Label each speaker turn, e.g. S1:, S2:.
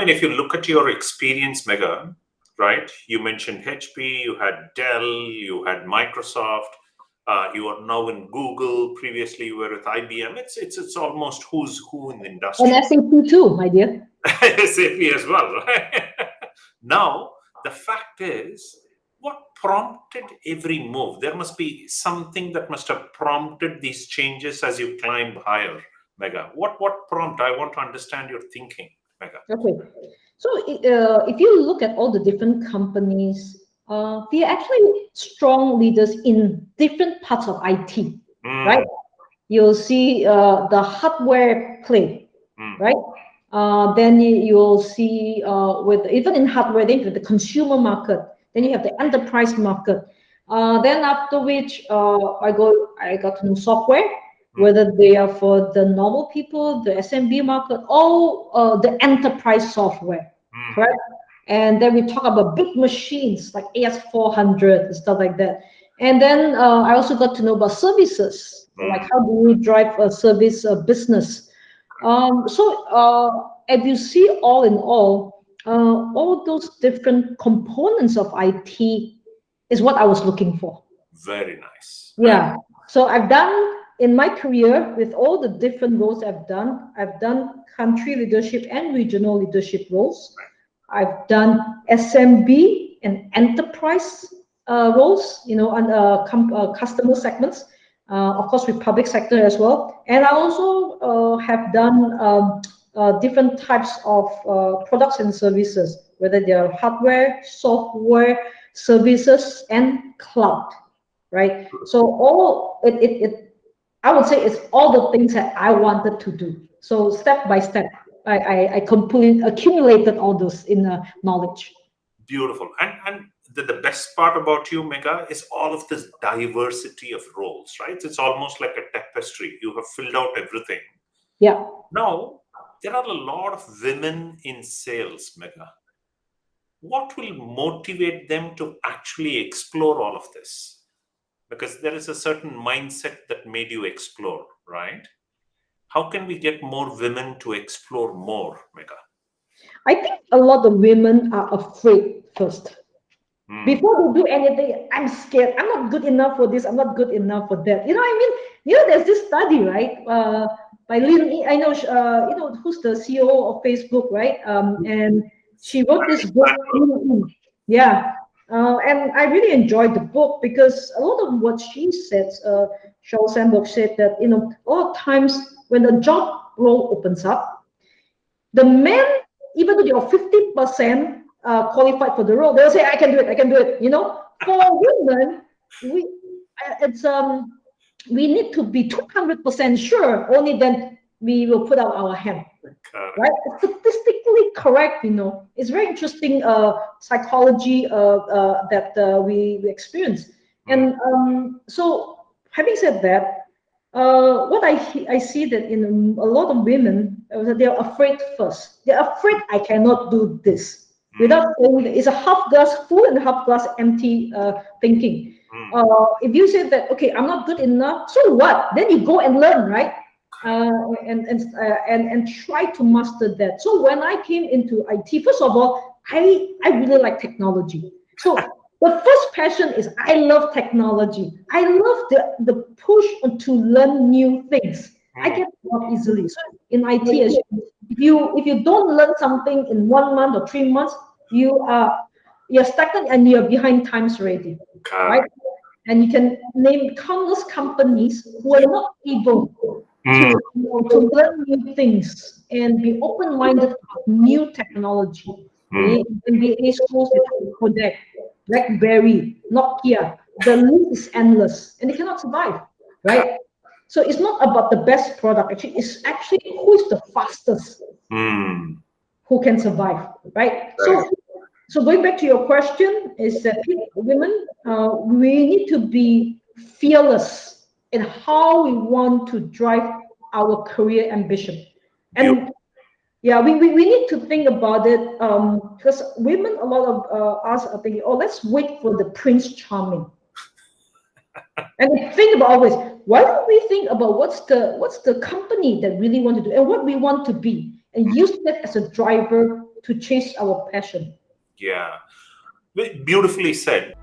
S1: mean, if you look at your experience, Mega, right? You mentioned HP, you had Dell, you had Microsoft, you are now in Google. Previously, you were with IBM. It's almost who's who in the industry.
S2: And SAP too, my dear.
S1: SAP as well, right? Now, the fact is, what prompted every move? There must be something that must have prompted these changes as you climbed higher, Mega. What prompt? I want to understand your thinking, Mega.
S2: Okay. So if you look at all the different companies, they are actually strong leaders in different parts of IT, right? You'll see the hardware play, right? Then you'll see with even in hardware, then you have the consumer market, then you have the enterprise market. Then after which I got to know software, whether they are for the normal people, the SMB market, or the enterprise software, correct? And then we talk about big machines like AS400 and stuff like that. And then I also got to know about services, like how do we drive a service business. As you see, all in all those different components of IT is what I was looking for.
S1: Very nice.
S2: Yeah. So I've done in my career with all the different roles I've done country leadership and regional leadership roles. I've done SMB and enterprise roles, on customer segments. Of course, with public sector as well. And I also have done different types of products and services, whether they are hardware, software, services, and cloud, right? So I would say it's all the things that I wanted to do. So step by step, I completely accumulated all those in knowledge.
S1: Beautiful. And the best part about you, Mega, is all of this diversity of roles, right? It's almost like a tapestry. You have filled out everything.
S2: Yeah.
S1: Now, there are a lot of women in sales, Mega. What will motivate them to actually explore all of this? Because there is a certain mindset that made you explore, right? How can we get more women to explore more, Mega?
S2: I think a lot of women are afraid first. Before they do anything, I'm scared. I'm not good enough for this. I'm not good enough for that. There's this study, right? By Lin, I know, who's the CEO of Facebook, right? And she wrote this book. Yeah. And I really enjoyed the book because a lot of what she said, Sheryl Sandberg said that, a lot of times when the job role opens up, the men, even though they are 50% qualified for the role, they'll say, I can do it. For women, we need to be 200% sure, only then we will put out our hand. Right? Statistically correct, it's very interesting psychology that we experience. And so having said that, what I see that in a lot of women, they're afraid first. They're afraid I cannot do this. Without saying it's a half glass full and half glass empty thinking. If you say that, okay, I'm not good enough, so what? Then you go and learn, right? And try to master that. So when I came into IT, first of all, I really like technology. So the first passion is I love technology. I love the push to learn new things. I get bored easily. So in IT, if you don't learn something in 1 month or 3 months, you're stagnant and you're behind times already, right? And you can name countless companies who are not able to learn new things and be open-minded about new technology. MBA schools, Kodak, BlackBerry, Nokia, the list is endless, and they cannot survive, right? So it's not about the best product. Actually, it's actually who is the fastest, who can survive, right? So going back to your question, is that women, we need to be fearless in how we want to drive our career ambition. And yeah, we need to think about it because women, a lot of us are thinking, oh, let's wait for the Prince Charming. And think about always, why don't we think about what's the company that really want to do and what we want to be, and use that as a driver to chase our passion.
S1: Yeah. Beautifully said.